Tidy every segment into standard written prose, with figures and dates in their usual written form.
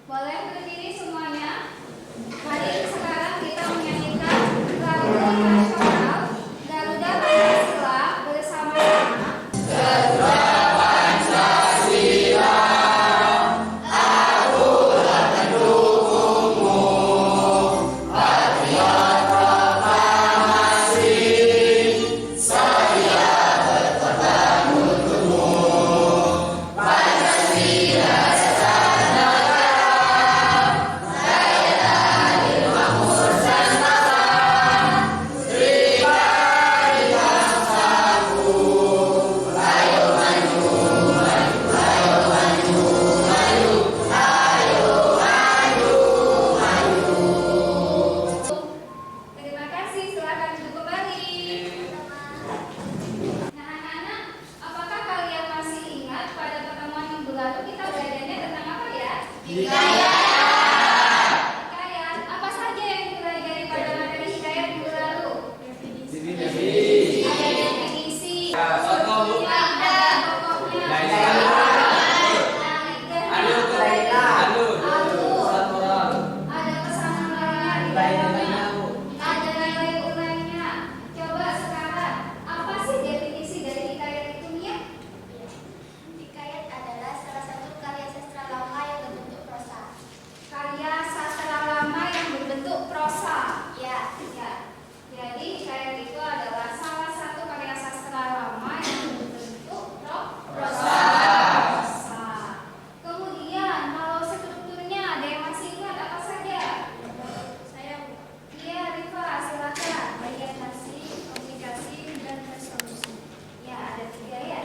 Boleh berdiri semuanya. Mari sekarang kita menyanyikan lagu nasional Garuda Pancasila bersama-sama. Terima kasih, silakan duduk kembali. Nah, anak-anak, apakah kalian masih ingat pada pertemuan minggu lalu kita belajarnya tentang apa ya? Hikayat. Hikayat. Apa saja yang dipelajari pada materi hikayat minggu lalu? Ada definisi. Ada tokohnya. Ada pesan moralnya di dalamnya. Ada nilai ulangnya. Coba sekarang, apa sih definisi dari hikayat itu, Mia? Hikayat adalah salah satu karya sastra lama yang berbentuk prosa. Karya sastra lama yang berbentuk prosa. Ya, Ya. Jadi hikayat itu adalah salah satu karya sastra lama yang berbentuk prosa. Prosa. Kemudian kalau strukturnya ada yang masih ingat apa saja? saya Iya, Rifa, silakan. orientasi, komunikasi, dan resolusi. Ya, ada 3 ya.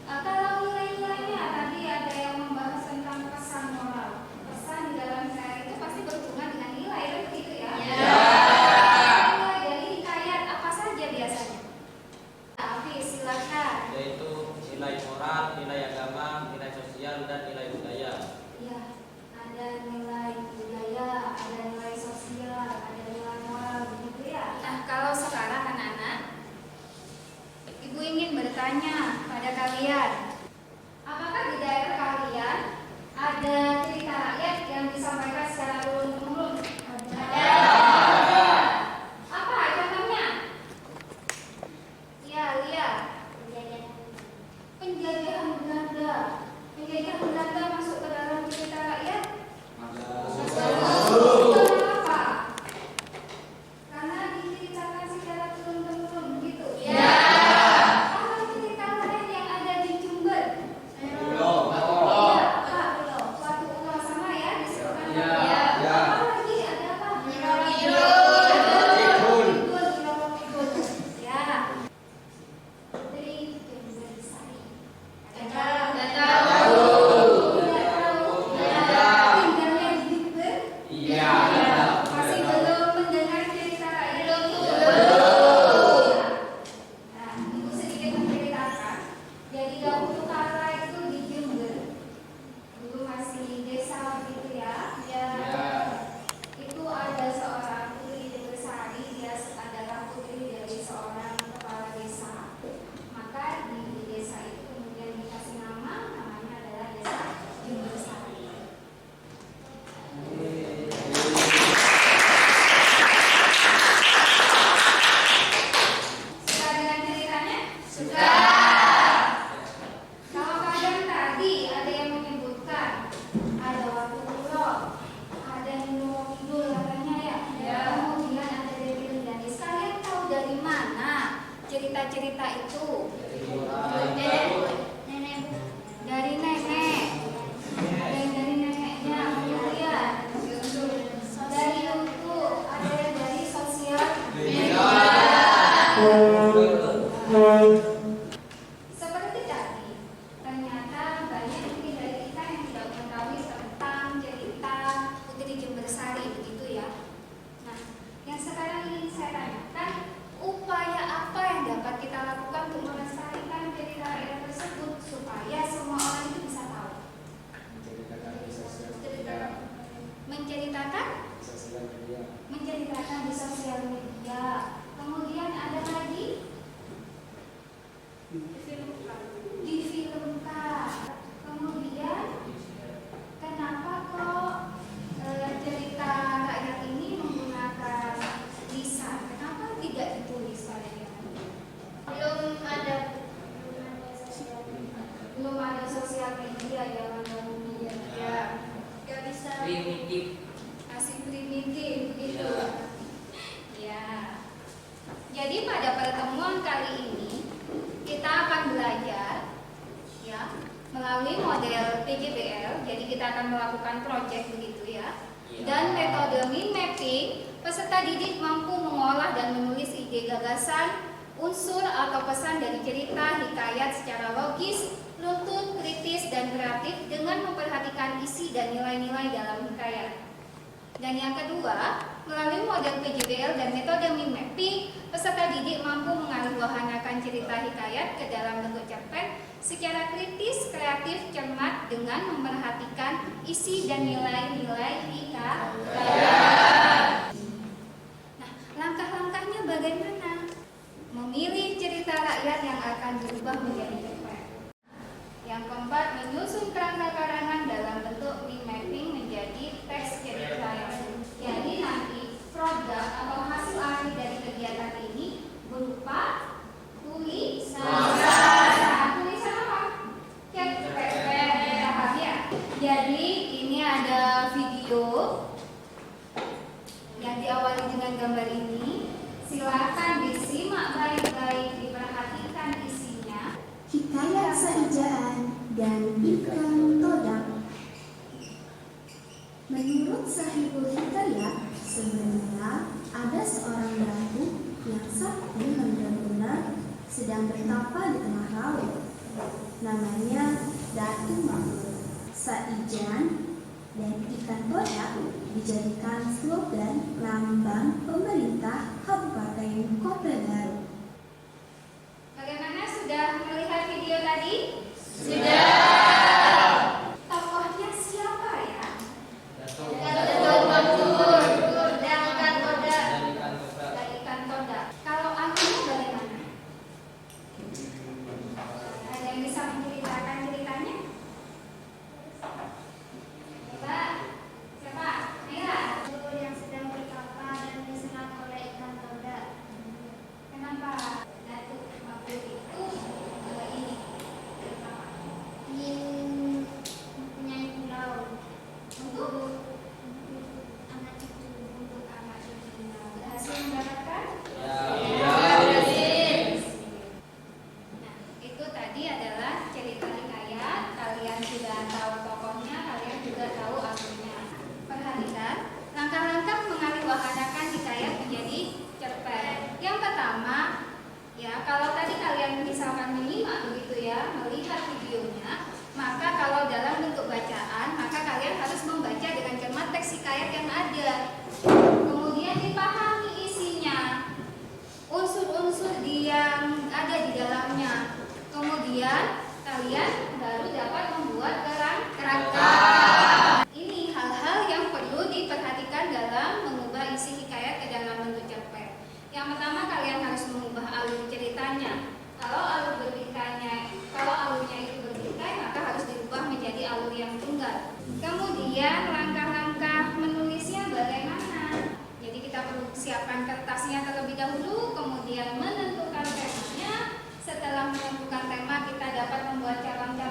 Kalau nilai-nilainya tadi ada yang membahas tentang pesan moral. Pesan di dalam hikayat itu pasti berhubungan dengan nilai, kan begitu ya? Nilai dari hikayat apa saja biasanya? Hafiz, silakan. Yaitu nilai moral, nilai agama, nilai sosial, dan nilai budaya. Ya, ada nilai budaya, ada nilai sosial, ada nilai moral, begitu ya. Nah, kalau sekarang anak-anak, Ibu ingin bertanya pada kalian, apakah di daerah kalian ada cerita rakyat yang disampaikan secara turun-temurun? Ada. Apa contohnya? Ya, lihat. Penjajahan Belanda. Penjajahan Belanda masuk ke dalam cerita rakyat? Karena apa? Karena diceritakan secara turun-temurun, begitu? Ya. Apa cerita rakyat yang ada di Jember? Belum. Iya, apa? Suatu pulau sama ya disebutkan. Ya. Apa lagi? Ada apa? Pikul. Pikul. Ya. Putri Jembersari. Tidak tahu. Tinggalnya di Jember? Iya. Masih belum mendengar cerita rakyat? Nah, Ibu sedikit menceritakan. Jadi dahulu kala itu di Jember, dulu masih desa begitu ya. project begitu ya. Iya. Dan metode mind mapping, peserta didik mampu mengolah dan menulis ide gagasan, unsur atau pesan dari cerita hikayat secara logis, runtut, kritis, dan kreatif dengan memperhatikan isi dan nilai-nilai dalam hikayat. Dan yang kedua, melalui model PJBL dan metode mind mapping, peserta didik mampu mengarahwahanakan cerita hikayat ke dalam bentuk cerpen secara kritis, kreatif, cermat dengan memperhatikan isi dan nilai-nilai hikayat. Nah, langkah-langkahnya bagaimana? Memilih cerita rakyat yang akan berubah menjadi cerpen. Yang keempat, menyusun kerangka karangan dalam bentuk mind mapping menjadi teks cerita. Jadi nanti produk atau hasil akhir dari kegiatan ini berupa tulisan. Tulisan apa? Cerpen. Ya. Jadi ini ada video yang diawali dengan gambar ini. Silakan disimak baik-baik, diperhatikan isinya. Hikayat Saijaan dan Ikan Todak. Menurut Sahibul Hikayat, sebenarnya ada seorang datuk yang sakti benar-benar sedang bertapa di tengah laut. Namanya Datu Makmur. Saijan dan Ikan Todak dijadikan slogan lambang pemerintah Kabupaten Kota Garut. Bagaimana, sudah melihat video tadi? Sudah. Tokohnya siapa ya? Datuk. Datuk Makmur dan Ikan Todak. Dan Ikan Todak. Dan Ikan Todak. Kalau alurnya bagaimana? Ada yang bisa menceritakan ceritanya? Coba. Siapa? Mira. Guru yang sedang bertapa dan disengat oleh ikan todak. Kenapa Datuk Makmur itu ini bertapa? Ingin mempunyai pulau Untuk anak cucu. untuk anak cucunya. Berhasil mendapatkan? Ya. Nah, itu tadi adalah cerita hikayat. Kalian sudah tahu tokohnya, kalian juga tahu alurnya. Perhatikan langkah-langkah mengarahwahanakan hikayat menjadi cerpen. Yang pertama, ya kalau tadi kalian misalkan menyimak begitu ya, melihat videonya, maka kalau dalam bentuk bacaan, maka kalian harus membaca dengan cermat teks hikayat yang ada. Kemudian dipahami isinya, unsur-unsur yang ada di dalamnya. Kemudian kalian baru dapat membuat kerangka. Ini hal-hal yang perlu diperhatikan dalam mengubah isi hikayat ke dalam bentuk cerpen. Yang pertama, kalian harus mengubah alur ceritanya. Kalau alurnya itu bertikai, maka harus dirubah menjadi alur yang tunggal. Kemudian langkah-langkah menulisnya bagaimana? Jadi kita perlu siapkan kertasnya terlebih dahulu, kemudian menentukan temanya. Setelah menentukan tema, kita dapat membuat calon-calon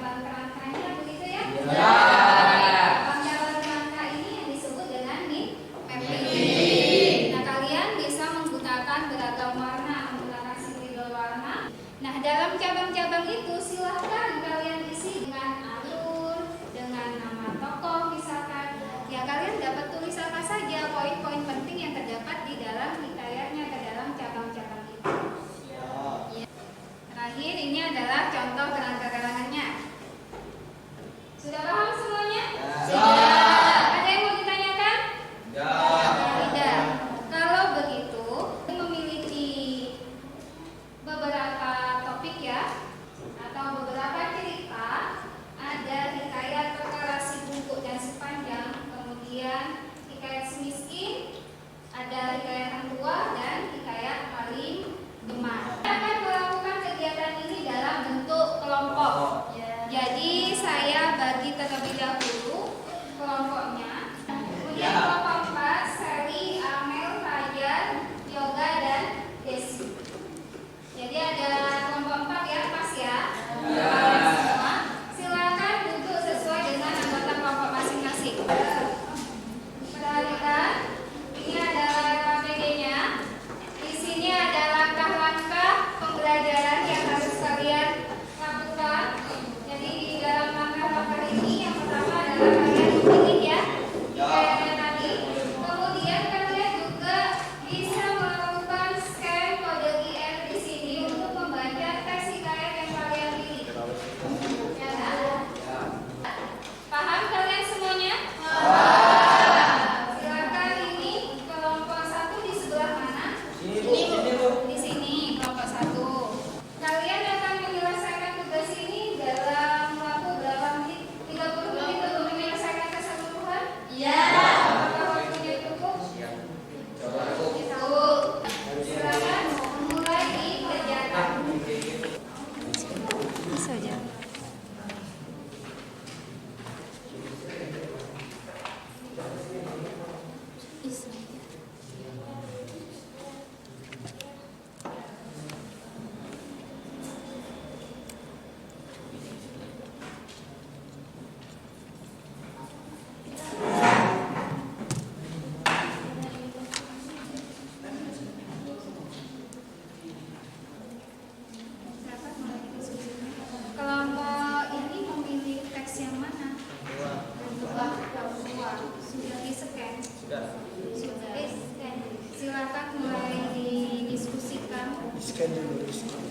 Scan dulu. Scan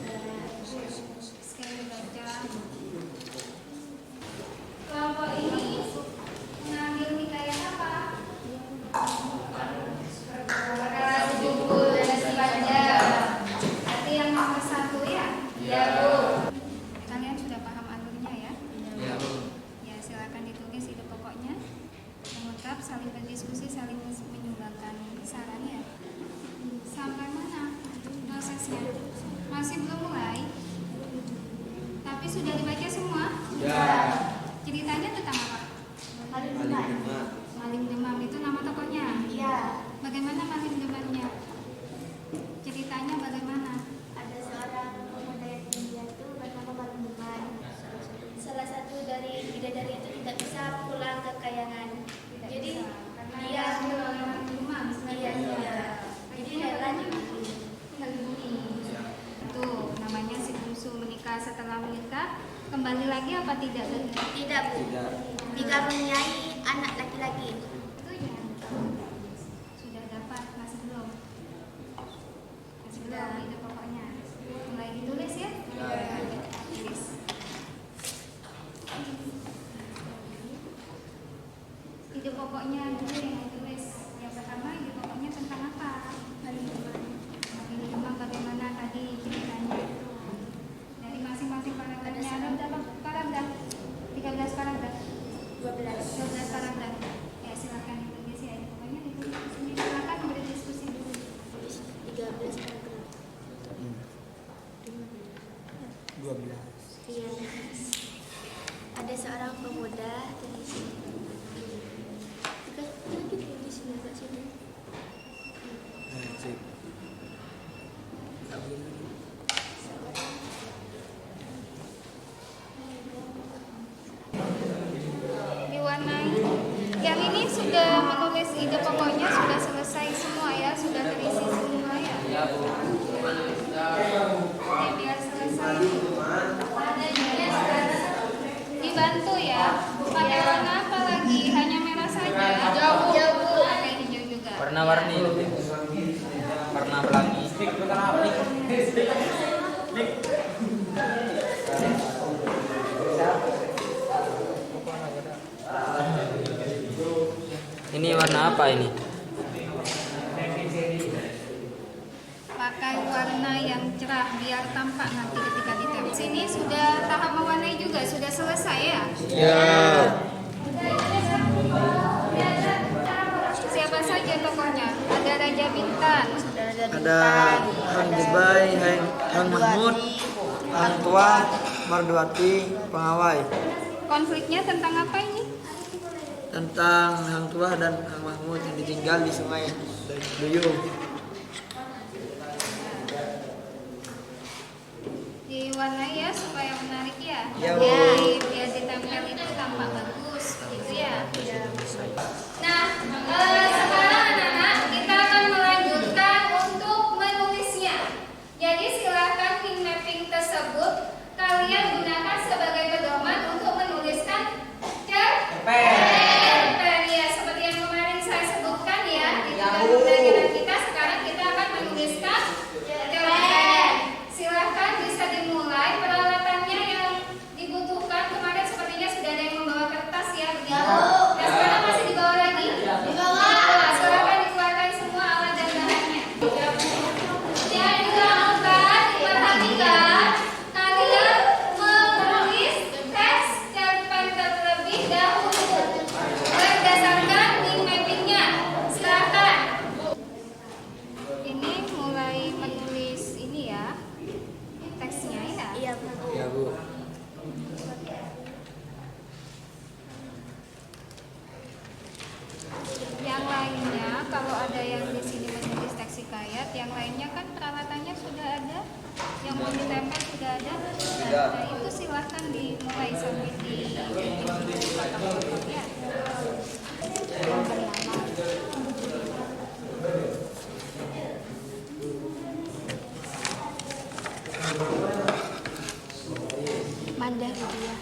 dibaca. Kelompok ini mengambil hikayat apa? Makalah buku dan sepanjang. Berarti yang nomor 1 ya? Iya, Bu. Kalian sudah paham alurnya ya? Iya, Bu. Ya, silakan ditulis ide pokoknya. Mengungkap, saling berdiskusi, saling menyumbangkan saran ya. Sampai mana prosesnya? Masih belum mulai? Tapi sudah dibaca semua? Sudah. Ceritanya tentang apa? Maling Maling demam. demam. Maling demam itu nama tokohnya? Iya. Bagaimana maling demamnya? Ceritanya bagaimana? Ada seorang pemuda yang dia tuh bernama Maling Demam. Salah satu dari bidadari itu tidak bisa pulang ke kayangan. Tidak Jadi bisa, karena dia dia maling demam. Iya, iya. Jadi heran Tinggal di bumi. Itu namanya si bungsu menikah. Setelah menikah kembali lagi apa tidak? tidak, Bu. Tidak. Dikaruniai anak laki-laki. Itu ya. Sudah dapat, masih belum? Masih belum, itu pokoknya. Mulai ditulis ya? Tulis. Ide pokoknya dulu yang ditulis. Yang pertama ide pokoknya tentang apa? Maling demam bagaimana tadi ceritanya? Dari masing-masing paragrafnya ada berapa paragraf? 13 paragraf. 12 paragraf. Ya silakan ditulis ya. Ide pokoknya ditulis di sini. Silakan berdiskusi dulu. 13 paragraf. 12. Iya. Ada seorang pemuda di sini. Di sini, Kak, sini. Sip. Diwarnai. Yang ini sudah menulis ide pokoknya sudah selesai semua ya, sudah terisi semua ya. Iya, Bu. Jadi biar selesai. Ada juga sekarang dibantu ya. Pakai warna apa lagi? Hanya merah saja. Jauh. Pakai hijau juga. Warna-warni. Warna pelangi. Ini warna apa ini? Pakai warna yang cerah biar tampak nanti ketika ditem. Sini sudah tahap mewarnai juga, sudah selesai ya. Ya. Siapa saja tokohnya? Ada Raja Bintan, Ada Hang Jebai, Hang Mahmud, Hang Tuah, Marduati, Pengawai. konfliknya tentang apa ini? Tentang Hang Tuah dan Hang Mahmud yang ditinggal di sungai Duyung. Diwarnai ya supaya menarik ya. Ya, Bu. Ya, biar ditempel itu tampak bagus, begitu ya. Nah, sekarang anak-anak kita akan melanjutkan untuk menulisnya. Jadi silakan mind mapping tersebut kalian gunakan sebagai pedoman untuk menuliskan cerpen. Ya, seperti yang kemarin saya sebutkan ya di dalam pembelajaran kita. Sekarang kita akan menuliskan cerpen. Silahkan bisa dimulai. Peralatannya yang dibutuhkan kemarin sepertinya sudah ada yang membawa kertas ya. Dan sekarang masih dibawa lagi. Nah, silahkan dikeluarkan semua alat dan bahannya. Yang dilakukan, diperhatikan, kalian menulis teks cerpen terlebih dahulu berdasarkan mind mappingnya. Silahkan. Ini mulai menulis ini ya teksnya ya. Iya, Bu. Ya, Bu. Yang lainnya kalau ada yang di sini menulis teks hikayat, yang lainnya kan peralatannya sudah ada, yang mau ditempel sudah ada. Nah itu silahkan dimulai sampai di ya. Manda dia.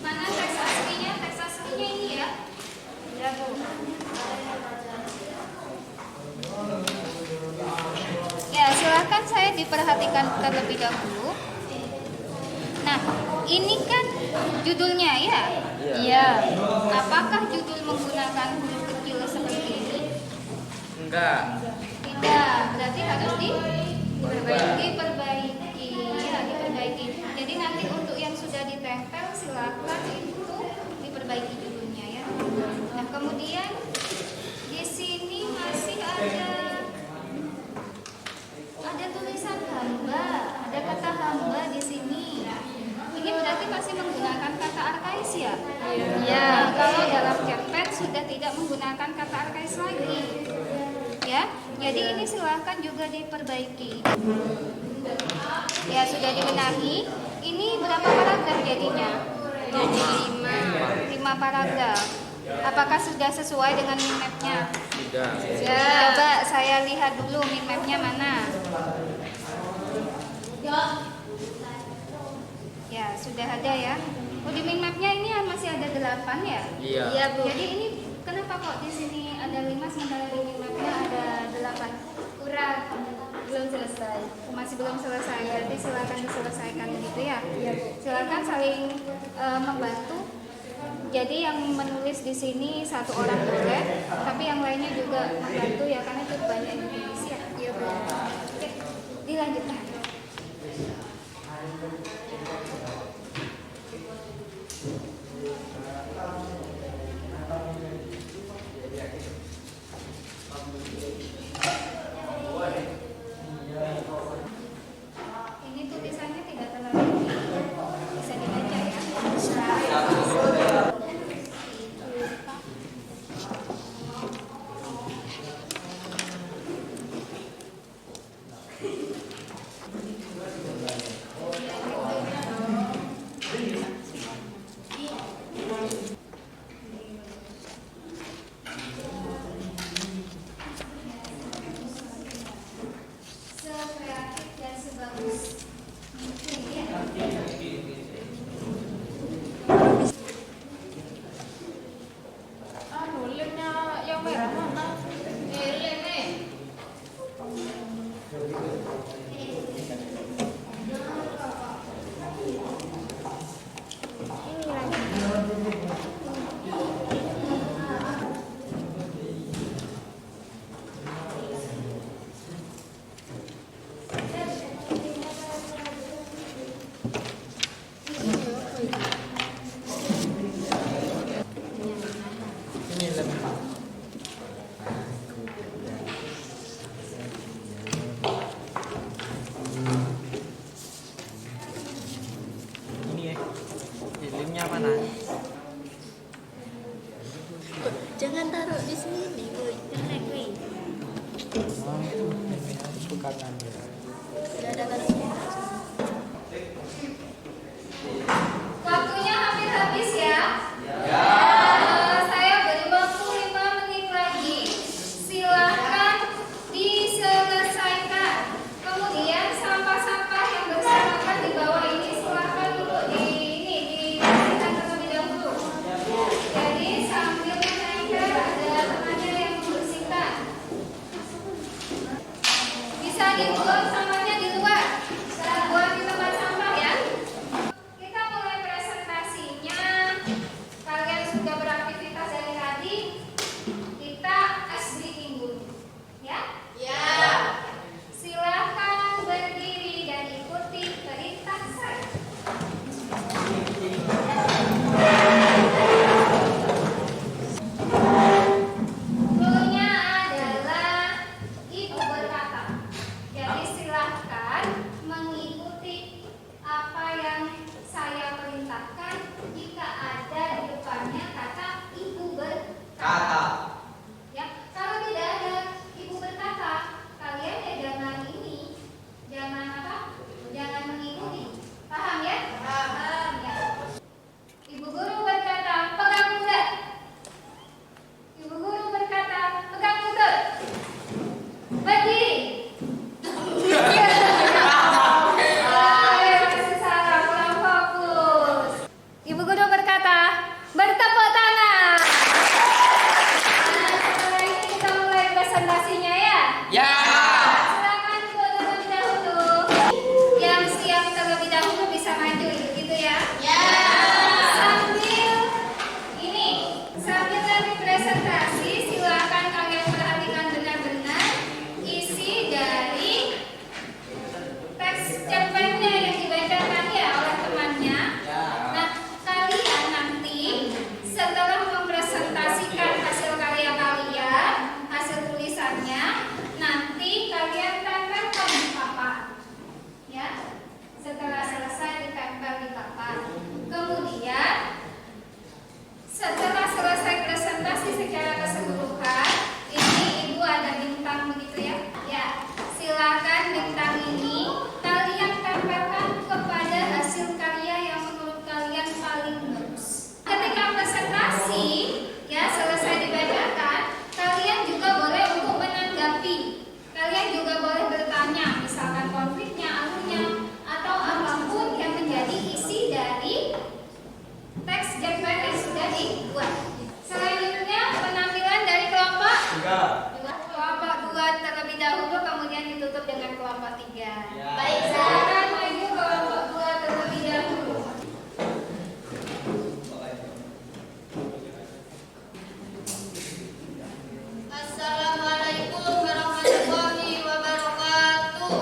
Mana teks aslinya? Teks aslinya ini ya. Ya Bu. Ya silahkan saya diperhatikan terlebih dahulu. Nah, ini kan judulnya ya? Iya. Apakah judul menggunakan huruf kecil seperti ini? Enggak. Tidak, berarti harus diperbaiki. Ya, diperbaiki. Jadi nanti untuk yang sudah ditempel silakan itu diperbaiki judulnya ya. Nah, kemudian di sini masih ada tulisan hamba, ada kata hamba di sini. Ini berarti masih menggunakan kata arkais ya? Iya. Nah, kalau dalam Cerpen sudah tidak menggunakan kata arkais lagi. Ya, jadi ini silahkan juga diperbaiki. Ya, sudah dibenahi. Ini berapa paragraf jadinya? Jadi 5 paragraf. Apakah sudah sesuai dengan min map-nya? Tidak. Coba saya lihat dulu min map-nya mana. Ya, sudah ada ya. Oh, di min map-nya ini masih ada 8 ya? Iya. Bu. Jadi ini kenapa kok di sini ada 5 sementara di min map-nya ada 8? Kurang, belum selesai. Masih belum selesai. Berarti silakan diselesaikan gitu ya. Iya, Bu. Silakan saling membantu. Jadi yang menulis di sini 1 orang boleh, tapi yang lainnya juga membantu ya karena cukup banyak yang ditulis ya. Iya, Bu. Oke, dilanjutkan. Ini tulisannya tidak terlalu bisa dibaca ya. Sekreatif dan sebagus mungkin ya. Lemnya yang merah mana? Lemnya. Ini lem. Ini ya. Lemnya mana? Jangan taruh di sini, woi. Jangan, woi. Bukan Sudah ada garisnya. Waktunya hampir habis ya. Saya beri waktu 5 menit lagi. Silahkan diselesaikan. Kemudian sampah-sampah yang berserakan di bawah ini silahkan untuk dibersihkan terlebih dahulu. Jadi sambil menempel ada temannya yang membersihkan. Bisa dibuat presentasi, silakan kalian perhatikan benar-benar isi dari teks cerpennya yang dibacakan ya oleh temannya. Nah, kalian nanti setelah mempresentasikan hasil karya kalian, hasil tulisannya, nanti kalian tempelkan di papan. Ya, setelah selesai ditempel di papan. Kemudian setelah selesai presentasi secara keseluruhan, ini ibu ada bintang begitu ya. Ya, silakan bintang ini kalian tempelkan kepada hasil karya yang menurut kalian paling bagus. Ketika presentasi ya selesai dibacakan, kalian juga boleh untuk menanggapi. Kalian juga boleh bertanya, misalkan konfliknya, alurnya, atau apapun yang menjadi isi dari teks cerpen yang sudah dibuat. Selanjutnya penampilan dari kelompok 2. Kelompok 2 terlebih dahulu, kemudian ditutup dengan kelompok 3. Baik, silakan maju kelompok 2 terlebih dahulu. Assalamualaikum warahmatullahi wabarakatuh.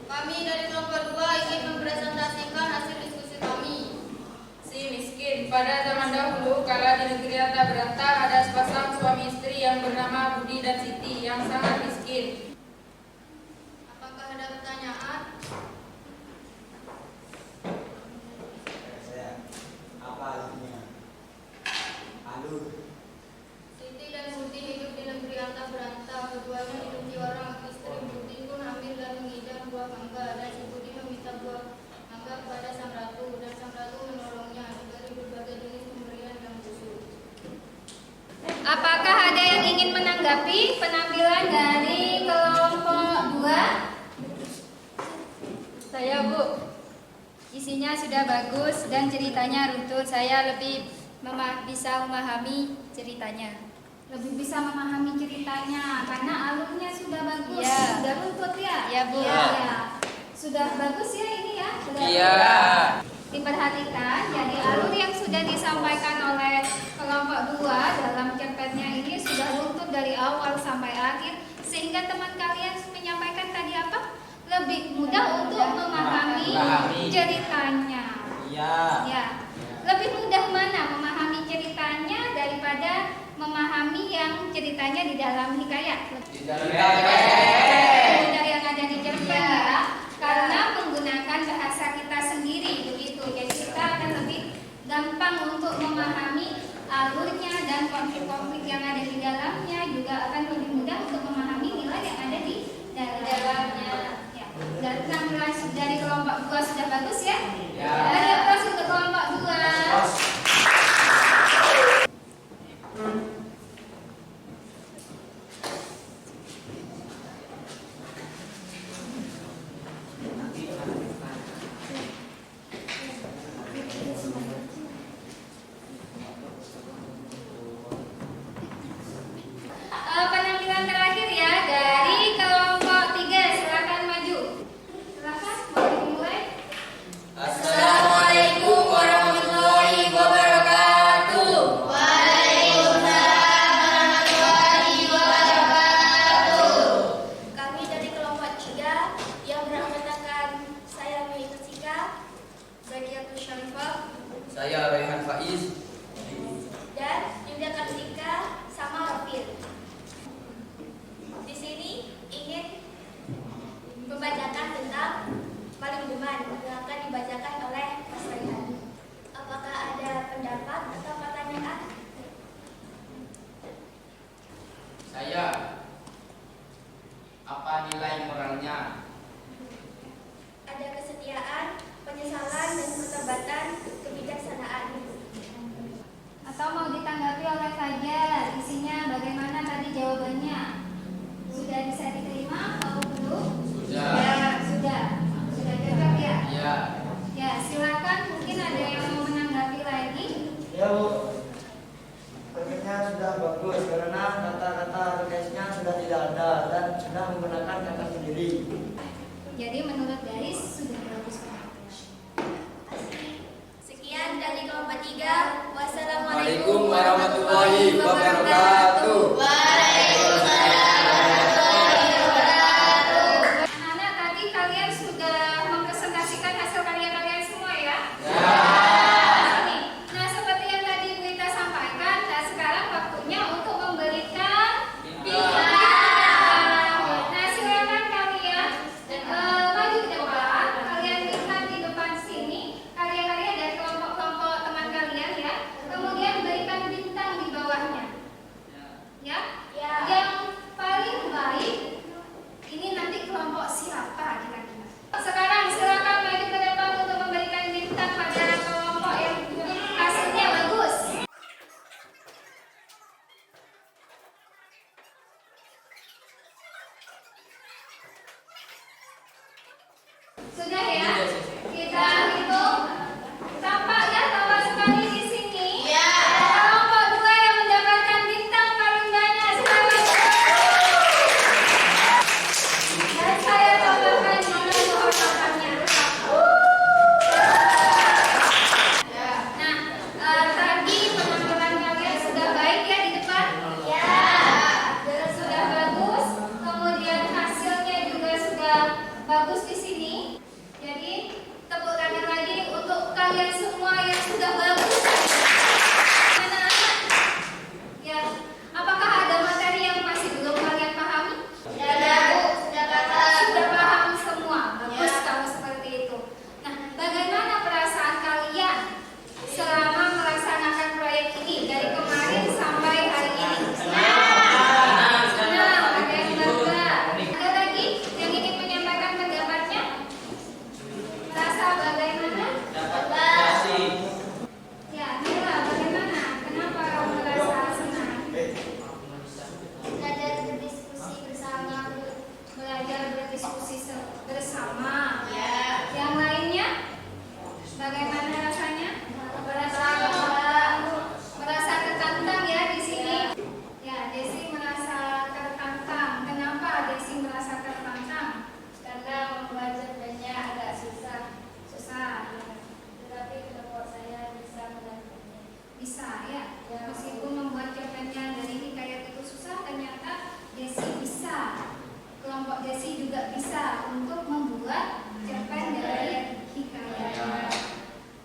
Kami dari kelompok 2 ingin mempresentasikan hasil diskusi kami. Si miskin. Pada zaman dahulu, kala di negeri Rata Berantah ada sepasang suami istri yang bernama Budi dan Siti yang sangat miskin. Apakah ada pertanyaan? Apa artinya? Alur. Siti dan Budi hidup di negeri Rata Berantah. Keduanya dibenci orang. Istri Budi pun hamil dan mengidam buah mangga, dan si Budi meminta buah mangga kepada sang ratu, dan sang ratu menolongnya dari berbagai jenis pemberian yang busuk. Apakah ada yang ingin menanggapi penampilan dari kelompok 2? Saya, Bu. Isinya sudah bagus dan ceritanya runtut. Saya lebih bisa memahami ceritanya. Lebih bisa memahami ceritanya karena alurnya sudah bagus. Iya. Sudah runtut ya? Iya, Bu. Iya. Sudah bagus ya ini ya? Sudah Iya. Diperhatikan, jadi alur yang sudah disampaikan oleh kelompok 2 dalam cerpennya ini sudah runtut dari awal sampai akhir, sehingga teman kalian menyampaikan tadi apa? Lebih mudah untuk memahami ceritanya. Iya. Ya. Lebih mudah mana memahami ceritanya daripada memahami yang ceritanya di dalam hikayat? Dari yang ada di cerpen ya, karena menggunakan bahasa kita sendiri begitu. Jadi kita akan lebih gampang untuk memahami alurnya dan konflik-konflik yang ada di dalamnya, juga akan lebih mudah untuk memahami nilai yang ada di dalamnya. Ya. Dan penampilan dari kelompok 2 sudah bagus ya? Ya. Beri aplaus untuk kelompok 2. Penampilan terakhir ya dari kelompok 3, silakan maju. Silakan, mau dimulai. Assalamualaikum warahmatullahi wabarakatuh. Kami dari kelompok 3 yang beranggotakan saya Mei Jessica, Zakiatul Syarifah, Saya Rehan Faiz. dan Yuda Kartika sama Rafil. Di sini ingin membacakan tentang Paling Deman yang akan dibacakan oleh Mas Rayhan. Apakah ada pendapat atau pertanyaan? Saya. Apa nilai moralnya? Ada kesetiaan, penyesalan, dan ketebatan kebijaksanaan. Atau mau ditanggapi oleh Fajar, isinya bagaimana tadi jawabannya? Sudah bisa diterima atau belum? Sudah. Ya, sudah. Sudah cocok ya? Iya. Ya, silakan, mungkin ada yang mau menanggapi lagi. Ya, Bu. Cerpennya sudah bagus karena kata-kata teknisnya sudah tidak ada dan sudah menggunakan kata sendiri. Jadi menurut Garis sudah bagus banget. Asli. warahmatullahi wabarakatuh. Anak-anak, tadi kalian sudah mempresentasikan hasil karya kalian semua ya? Nah, seperti yang tadi Bu Ita sampaikan, nah sekarang waktunya untuk memberikan bintang. Nah, silakan kalian maju ke depan. Kalian lihat di depan sini karya-karya dari kelompok-kelompok teman kalian ya. Kemudian berikan bintang di bawahnya. Ya? Yang paling baik ini nanti kelompok siapa kira-kira? Sekarang silakan maju ke depan untuk memberikan bintang pada kelompok yang hasilnya bagus. Sudah ya? Kita hitung. Tampak ya tampak sekali di sini. Kelompok 2 yang mendapatkan bintang paling banyak silakan. Dan saya tambahkan mana pohon-pohonnya. Nah, tadi penampilan kalian sudah baik ya di depan? Sudah bagus. Kemudian hasilnya juga sudah bagus di sini. Jadi tepuk tangan lagi untuk kalian semua yang sudah bagus. Anak-anak, ya, apakah ada materi yang masih belum kalian pahami? Sudah paham semua. Bagus kalau seperti itu. Nah, bagaimana perasaan kalian selama melaksanakan proyek ini dari kemarin sampai hari ini? Senang, ada yang bangga. Ada lagi yang ingin menyampaikan pendapatnya? Merasa bagaimana? Ya, Mila, bagaimana? Kenapa kamu merasa senang? Belajar berdiskusi bersama. Belajar berdiskusi bersama. Yang lainnya, bagaimana rasanya? Merasa tertantang ya di sini. Ya, Desi merasa tertantang. Kenapa Desi merasa tertantang? Karena membuat cerpennya agak susah. Susah. Tetapi kelompok saya bisa melakukannya. Bisa ya. Meskipun membuat cerpennya dari hikayat itu susah, ternyata Desi bisa. Kelompok Desi juga bisa untuk membuat cerpen dari hikayat.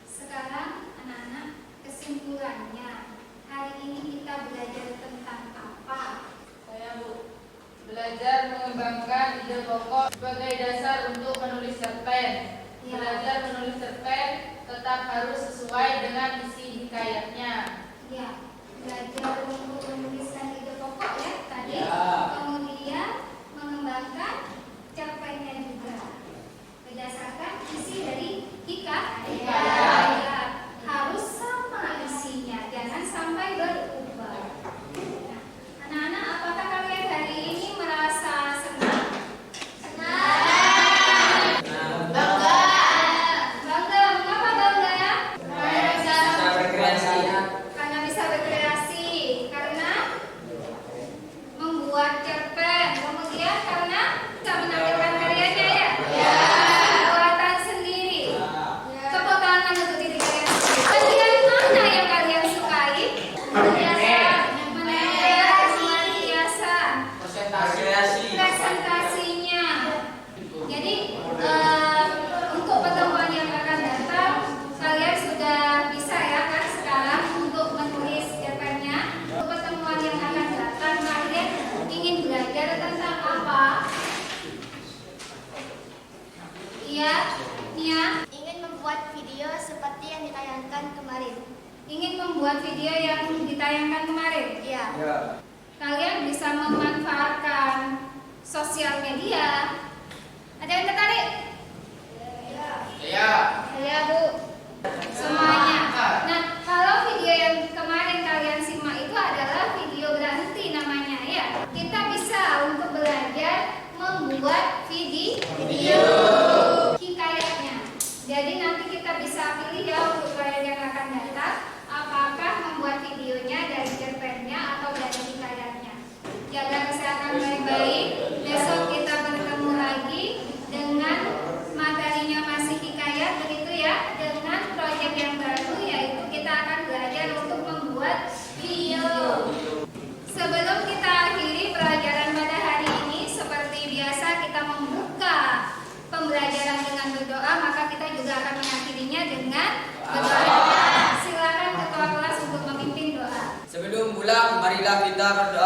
Sekarang anak-anak, kesimpulannya hari ini kita belajar tentang apa? Saya Bu, belajar mengembangkan ide pokok sebagai dasar untuk menulis cerpen. Ya. Belajar menulis cerpen tetap harus sesuai dengan isi hikayatnya. Ya, belajar untuk menuliskan ide pokok ya tadi. Ya. Kemudian mengembangkan cerpennya juga berdasarkan isi dari hikayat. Harus sama isinya, jangan sampai berubah. Nah, anak-anak, apakah kalian hari ini merasa senang? Bangga. Mengapa bangga ya? Bisa berkreasi. Karena bisa berkreasi, karena membuat cerpen, kemudian karena bisa menampilkan karyanya ya. Buatan sendiri. Tepuk tangan untuk diri kalian sendiri. Bagian mana yang kalian sukai? Hiasan. Presentasinya. Jadi untuk pertemuan yang akan datang, kalian sudah bisa ya kan sekarang untuk menulis cerpennya. Untuk pertemuan yang akan datang, kalian ingin belajar tentang apa? Iya, Nia. Ingin membuat video seperti yang ditayangkan kemarin. Ingin membuat video yang ditayangkan kemarin. Iya. Kalian bisa memanfaatkan sosial media. Ada yang tertarik? Ya, Bu. Semuanya. Nah, kalau video yang kemarin kalian simak itu adalah video berhenti namanya ya. Kita bisa untuk belajar membuat video hikayatnya. Jadi nanti kita bisa pilih ya untuk kalian yang akan datang, apakah membuat videonya dari cerpennya atau dari hikayatnya. Jaga kesehatan baik-baik. Besok kita bertemu lagi dengan materinya masih hikayat begitu ya, dengan proyek yang baru. Karda